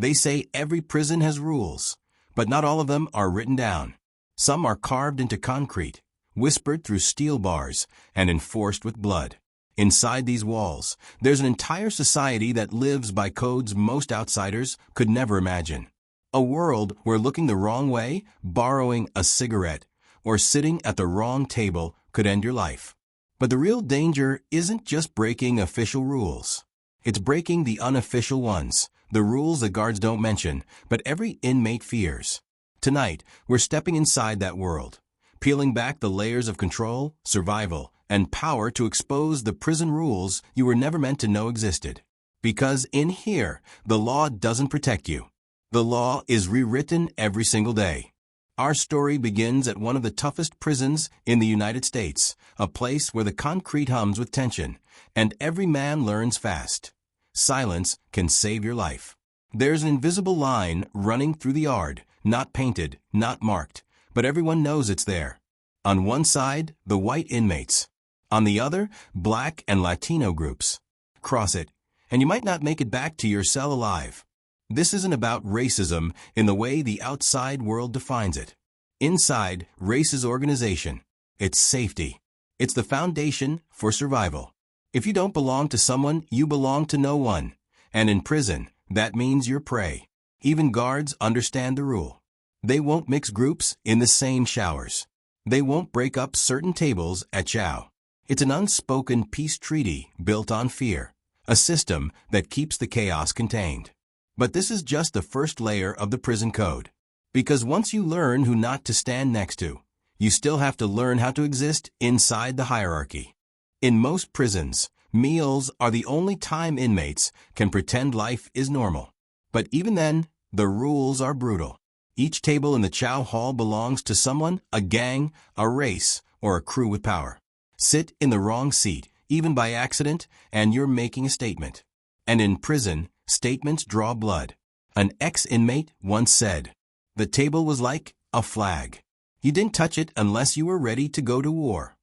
They say every prison has rules, but not all of them are written down. Some are carved into concrete, whispered through steel bars, and enforced with blood. Inside these walls, there's an entire society that lives by codes most outsiders could never imagine. A world where looking the wrong way, borrowing a cigarette, or sitting at the wrong table could end your life. But the real danger isn't just breaking official rules. It's breaking the unofficial ones, the rules that guards don't mention, but every inmate fears. Tonight, we're stepping inside that world, peeling back the layers of control, survival, and power to expose the prison rules you were never meant to know existed. Because in here, the law doesn't protect you. The law is rewritten every single day. Our story begins at one of the toughest prisons in the United States, a place where the concrete hums with tension, and every man learns fast. Silence can save your life. There's an invisible line running through the yard, not painted, not marked, but everyone knows it's there. On one side, the white inmates. On the other, black and Latino groups. Cross it, and you might not make it back to your cell alive. This isn't about racism in the way the outside world defines it. Inside, race is organization. It's safety. It's the foundation for survival. If you don't belong to someone, you belong to no one. And in prison, that means you're prey. Even guards understand the rule. They won't mix groups in the same showers. They won't break up certain tables at chow. It's an unspoken peace treaty built on fear, a system that keeps the chaos contained. But this is just the first layer of the prison code. Because once you learn who not to stand next to, you still have to learn how to exist inside the hierarchy. In most prisons, meals are the only time inmates can pretend life is normal. But even then, the rules are brutal. Each table in the chow hall belongs to someone, a gang, a race, or a crew with power. Sit in the wrong seat, even by accident, and you're making a statement. And in prison, statements draw blood. An ex-inmate once said, "The table was like a flag. You didn't touch it unless you were ready to go to war."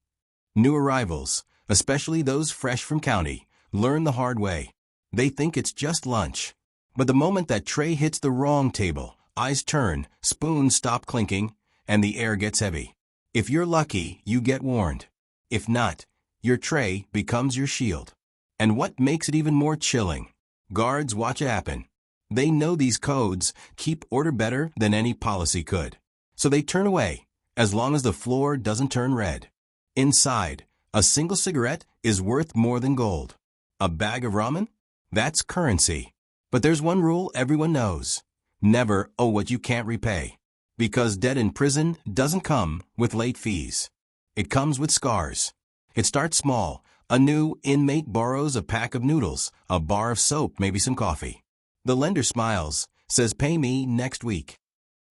New arrivals, especially those fresh from county, learn the hard way. They think it's just lunch. But the moment that tray hits the wrong table, eyes turn, spoons stop clinking, and the air gets heavy. If you're lucky, you get warned. If not, your tray becomes your shield. And what makes it even more chilling? Guards watch it happen. They know these codes keep order better than any policy could. So they turn away, as long as the floor doesn't turn red. Inside, a single cigarette is worth more than gold. A bag of ramen? That's currency. But there's one rule everyone knows. Never owe what you can't repay. Because debt in prison doesn't come with late fees. It comes with scars. It starts small. A new inmate borrows a pack of noodles, a bar of soap, maybe some coffee. The lender smiles, says pay me next week.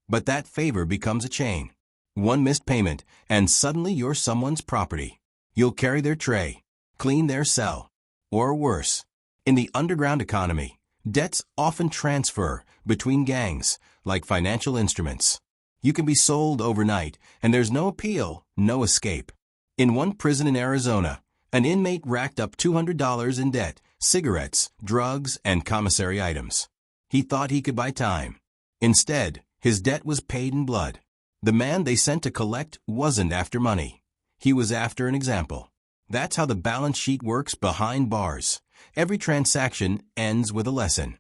But that favor becomes a chain. One missed payment, and suddenly you're someone's property. You'll carry their tray, clean their cell, or worse. In the underground economy, debts often transfer between gangs, like financial instruments. You can be sold overnight, and there's no appeal, no escape. In one prison in Arizona, an inmate racked up $200 in debt, cigarettes, drugs, and commissary items. He thought he could buy time. Instead, his debt was paid in blood. The man they sent to collect wasn't after money. He was after an example. That's how the balance sheet works behind bars. Every transaction ends with a lesson.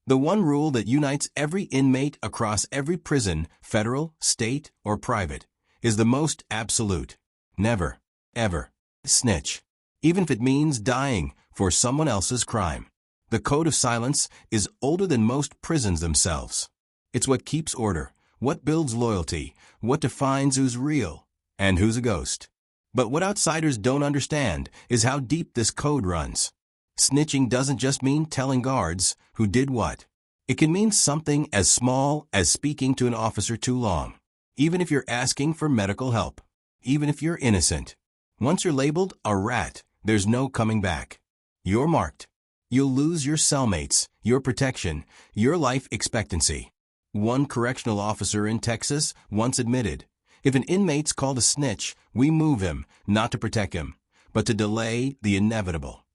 The one rule that unites every inmate across every prison, federal, state, or private, is the most absolute. Never, ever, snitch. Even if it means dying for someone else's crime. The code of silence is older than most prisons themselves. It's what keeps order, what builds loyalty, what defines who's real and who's a ghost. But what outsiders don't understand is how deep this code runs. Snitching doesn't just mean telling guards who did what. It can mean something as small as speaking to an officer too long, even if you're asking for medical help, even if you're innocent. Once you're labeled a rat, there's no coming back. You're marked. You'll lose your cellmates, your protection, your life expectancy. One correctional officer in Texas once admitted, "If an inmate's called a snitch, we move him, not to protect him, but to delay the inevitable."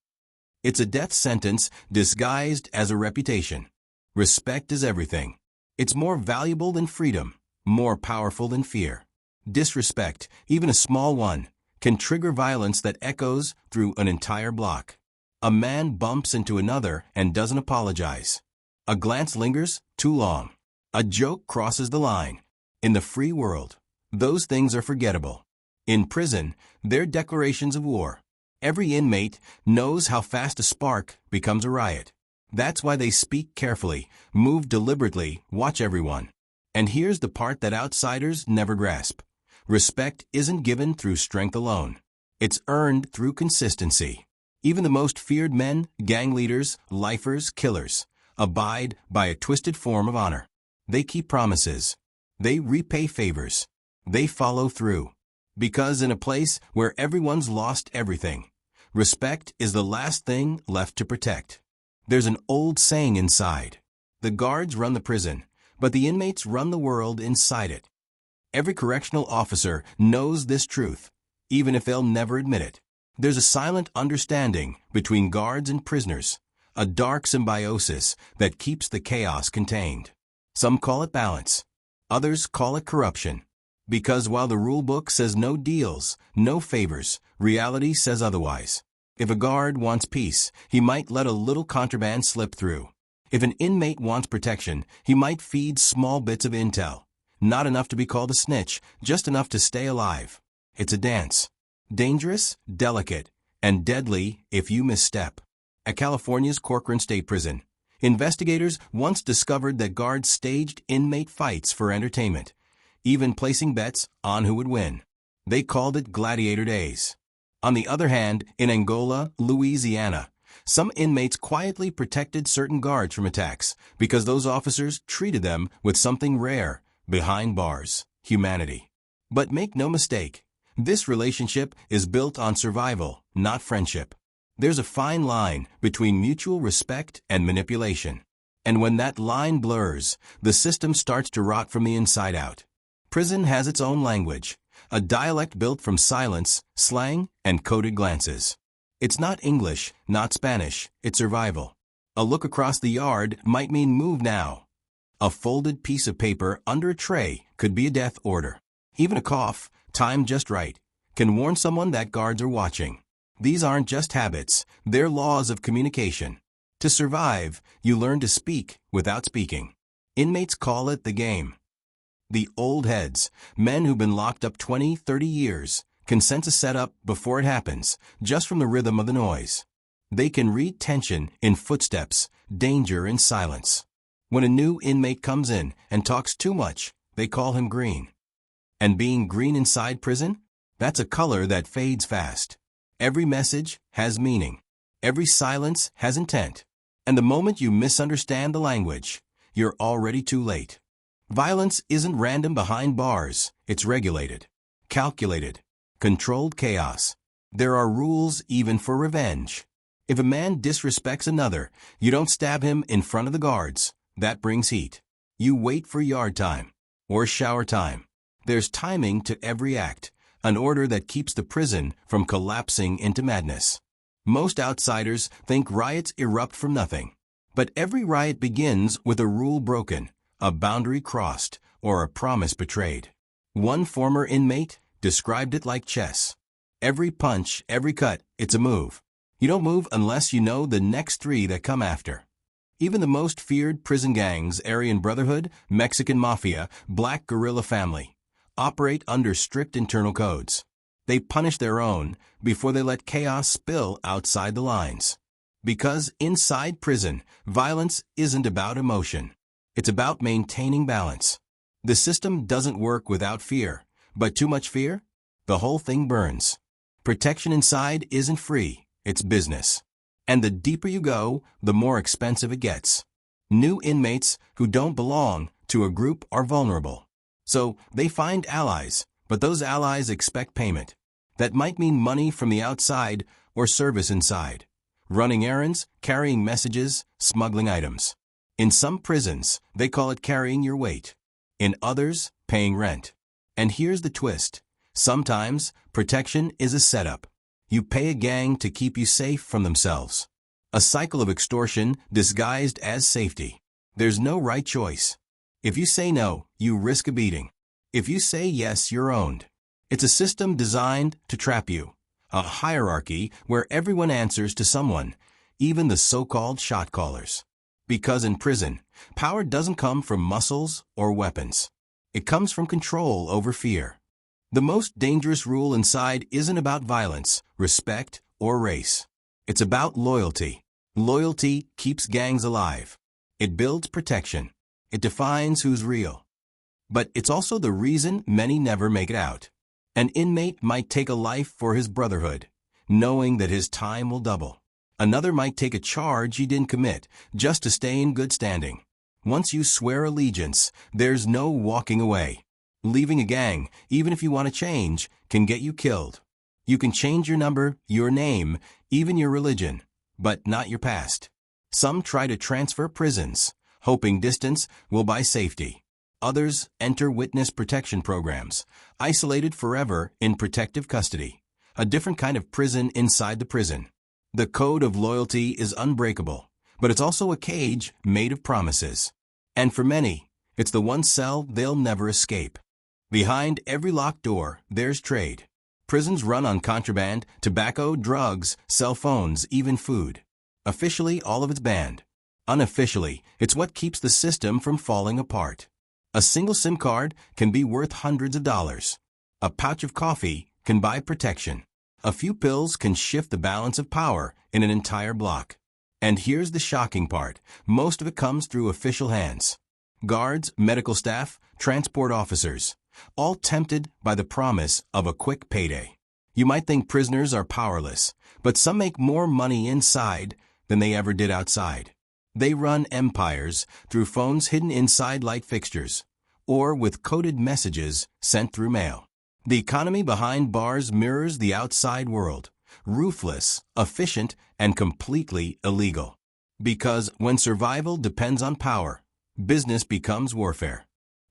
It's a death sentence disguised as a reputation. Respect is everything. It's more valuable than freedom, more powerful than fear. Disrespect, even a small one, can trigger violence that echoes through an entire block. A man bumps into another and doesn't apologize. A glance lingers too long. A joke crosses the line. In the free world, those things are forgettable. In prison, they're declarations of war. Every inmate knows how fast a spark becomes a riot. That's why they speak carefully, move deliberately, watch everyone. And here's the part that outsiders never grasp. Respect isn't given through strength alone. It's earned through consistency. Even the most feared men, gang leaders, lifers, killers, abide by a twisted form of honor. They keep promises. They repay favors. They follow through. Because in a place where everyone's lost everything, respect is the last thing left to protect. There's an old saying inside. The guards run the prison, but the inmates run the world inside it. Every correctional officer knows this truth, even if they'll never admit it. There's a silent understanding between guards and prisoners, a dark symbiosis that keeps the chaos contained. Some call it balance. Others call it corruption. Because while the rule book says no deals, no favors, reality says otherwise. If a guard wants peace, he might let a little contraband slip through. If an inmate wants protection, he might feed small bits of intel. Not enough to be called a snitch, just enough to stay alive. It's a dance. Dangerous, delicate, and deadly if you misstep. At California's Corcoran State Prison, investigators once discovered that guards staged inmate fights for entertainment, even placing bets on who would win. They called it Gladiator Days. On the other hand, in Angola, Louisiana, some inmates quietly protected certain guards from attacks because those officers treated them with something rare, behind bars, humanity. But make no mistake, this relationship is built on survival, not friendship. There's a fine line between mutual respect and manipulation. And when that line blurs, the system starts to rot from the inside out. Prison has its own language, a dialect built from silence, slang, and coded glances. It's not English, not Spanish, it's survival. A look across the yard might mean move now. A folded piece of paper under a tray could be a death order. Even a cough, timed just right, can warn someone that guards are watching. These aren't just habits, they're laws of communication. To survive, you learn to speak without speaking. Inmates call it the game. The old heads, men who've been locked up 20, 30 years, can sense a setup before it happens, just from the rhythm of the noise. They can read tension in footsteps, danger in silence. When a new inmate comes in and talks too much, they call him green. And being green inside prison? That's a color that fades fast. Every message has meaning. Every silence has intent. And the moment you misunderstand the language, you're already too late. Violence isn't random behind bars, it's regulated, calculated, controlled chaos. There are rules even for revenge. If a man disrespects another, you don't stab him in front of the guards. That brings heat. You wait for yard time or shower time. There's timing to every act, an order that keeps the prison from collapsing into madness. Most outsiders think riots erupt from nothing. But every riot begins with a rule broken, a boundary crossed, or a promise betrayed. One former inmate described it like chess. Every punch, every cut, it's a move. You don't move unless you know the next three that come after. Even the most feared prison gangs, Aryan Brotherhood, Mexican Mafia, Black Guerrilla Family, operate under strict internal codes. They punish their own before they let chaos spill outside the lines. Because inside prison, violence isn't about emotion. It's about maintaining balance. The system doesn't work without fear, but too much fear? The whole thing burns. Protection inside isn't free, it's business. And the deeper you go, the more expensive it gets. New inmates who don't belong to a group are vulnerable. So they find allies, but those allies expect payment. That might mean money from the outside or service inside. Running errands, carrying messages, smuggling items. In some prisons, they call it carrying your weight. In others, paying rent. And here's the twist. Sometimes, protection is a setup. You pay a gang to keep you safe from themselves. A cycle of extortion disguised as safety. There's no right choice. If you say no, you risk a beating. If you say yes, you're owned. It's a system designed to trap you. A hierarchy where everyone answers to someone, even the so-called shot callers. Because in prison, power doesn't come from muscles or weapons. It comes from control over fear. The most dangerous rule inside isn't about violence, respect, or race. It's about loyalty. Loyalty keeps gangs alive. It builds protection. It defines who's real. But it's also the reason many never make it out. An inmate might take a life for his brotherhood, knowing that his time will double. Another might take a charge he didn't commit, just to stay in good standing. Once you swear allegiance, there's no walking away. Leaving a gang, even if you want to change, can get you killed. You can change your number, your name, even your religion, but not your past. Some try to transfer prisons, hoping distance will buy safety. Others enter witness protection programs, isolated forever in protective custody. A different kind of prison inside the prison. The code of loyalty is unbreakable, but it's also a cage made of promises. And for many, it's the one cell they'll never escape. Behind every locked door, there's trade. Prisons run on contraband, tobacco, drugs, cell phones, even food. Officially, all of it's banned. Unofficially, it's what keeps the system from falling apart. A single SIM card can be worth hundreds of dollars. A pouch of coffee can buy protection. A few pills can shift the balance of power in an entire block. And here's the shocking part. Most of it comes through official hands. Guards, medical staff, transport officers, all tempted by the promise of a quick payday. You might think prisoners are powerless, but some make more money inside than they ever did outside. They run empires through phones hidden inside light fixtures, or with coded messages sent through mail. The economy behind bars mirrors the outside world, ruthless, efficient, and completely illegal. Because when survival depends on power, business becomes warfare.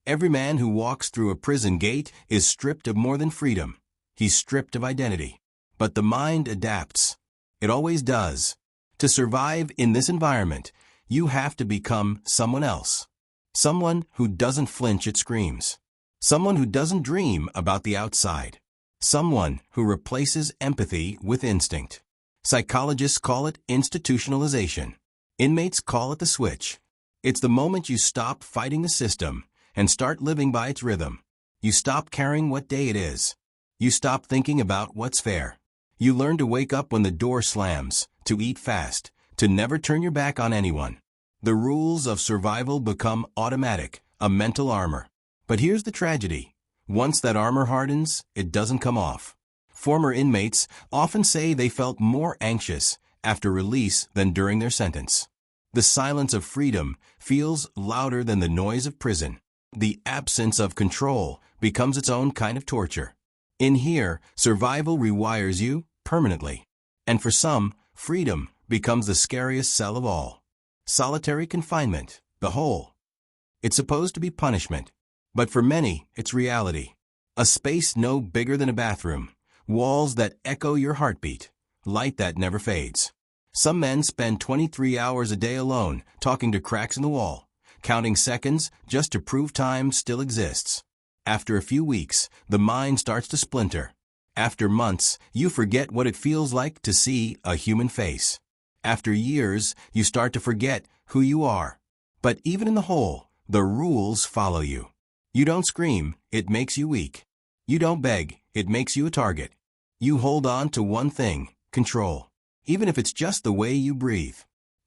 Every man who walks through a prison gate is stripped of more than freedom. He's stripped of identity. But the mind adapts. It always does. To survive in this environment, you have to become someone else. Someone who doesn't flinch at screams. Someone who doesn't dream about the outside. Someone who replaces empathy with instinct. Psychologists call it institutionalization. Inmates call it the switch. It's the moment you stop fighting the system and start living by its rhythm. You stop caring what day it is. You stop thinking about what's fair. You learn to wake up when the door slams, to eat fast, to never turn your back on anyone. The rules of survival become automatic, a mental armor. But here's the tragedy. Once that armor hardens, it doesn't come off. Former inmates often say they felt more anxious after release than during their sentence. The silence of freedom feels louder than the noise of prison. The absence of control becomes its own kind of torture. In here, survival rewires you permanently. And for some, freedom becomes the scariest cell of all. Solitary confinement, the hole. It's supposed to be punishment, but for many, it's reality. A space no bigger than a bathroom, walls that echo your heartbeat, light that never fades. Some men spend 23 hours a day alone, talking to cracks in the wall, counting seconds just to prove time still exists. After a few weeks, the mind starts to splinter. After months, you forget what it feels like to see a human face. After years, you start to forget who you are. But even in the hole, the rules follow you. You don't scream, it makes you weak. You don't beg, it makes you a target. You hold on to one thing, control. Even if it's just the way you breathe.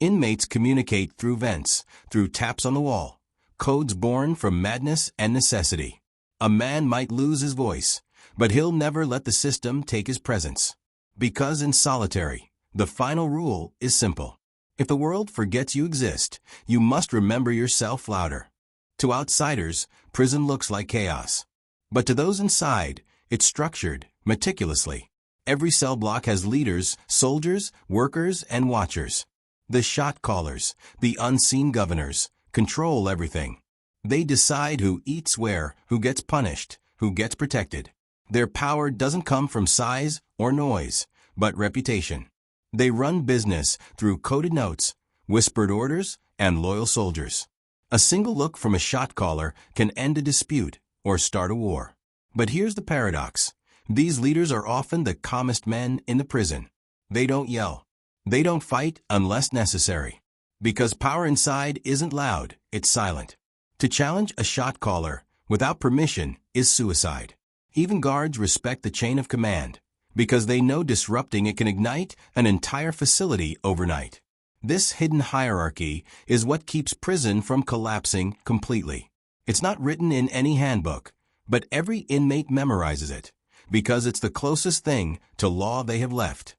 Inmates communicate through vents, through taps on the wall. Codes born from madness and necessity. A man might lose his voice, but he'll never let the system take his presence. Because in solitary, the final rule is simple. If the world forgets you exist, you must remember yourself louder. To outsiders, prison looks like chaos. But to those inside, it's structured, meticulously. Every cell block has leaders, soldiers, workers, and watchers. The shot callers, the unseen governors, control everything. They decide who eats where, who gets punished, who gets protected. Their power doesn't come from size or noise, but reputation. They run business through coded notes, whispered orders, and loyal soldiers. A single look from a shot caller can end a dispute or start a war. But here's the paradox. These leaders are often the calmest men in the prison. They don't yell. They don't fight unless necessary. Because power inside isn't loud, it's silent. To challenge a shot caller without permission is suicide. Even guards respect the chain of command because they know disrupting it can ignite an entire facility overnight. This hidden hierarchy is what keeps prison from collapsing completely. It's not written in any handbook, but every inmate memorizes it because it's the closest thing to law they have left.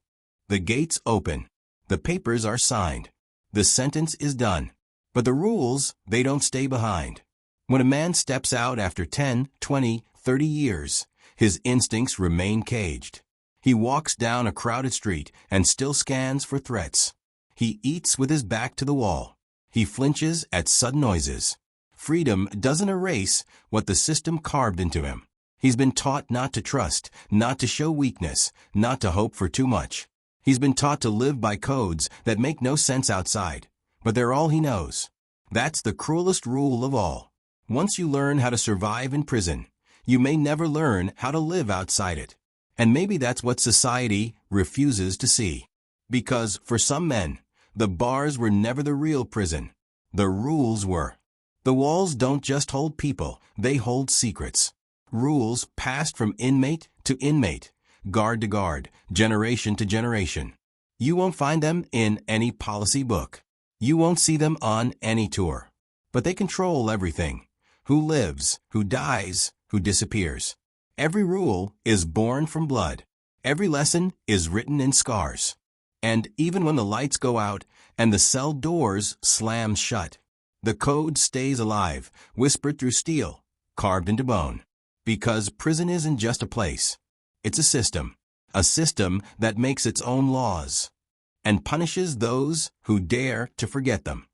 The gates open. The papers are signed. The sentence is done. But the rules, they don't stay behind. When a man steps out after 10, 20, 30 years, his instincts remain caged. He walks down a crowded street and still scans for threats. He eats with his back to the wall. He flinches at sudden noises. Freedom doesn't erase what the system carved into him. He's been taught not to trust, not to show weakness, not to hope for too much. He's been taught to live by codes that make no sense outside, but they're all he knows. That's the cruelest rule of all. Once you learn how to survive in prison, you may never learn how to live outside it. And maybe that's what society refuses to see. Because for some men, the bars were never the real prison. The rules were. The walls don't just hold people, they hold secrets. Rules passed from inmate to inmate, guard to guard, generation to generation. You won't find them in any policy book. You won't see them on any tour. But they control everything. Who lives, who dies, who disappears. Every rule is born from blood. Every lesson is written in scars. And even when the lights go out and the cell doors slam shut, the code stays alive, whispered through steel, carved into bone. Because prison isn't just a place. It's a system that makes its own laws and punishes those who dare to forget them.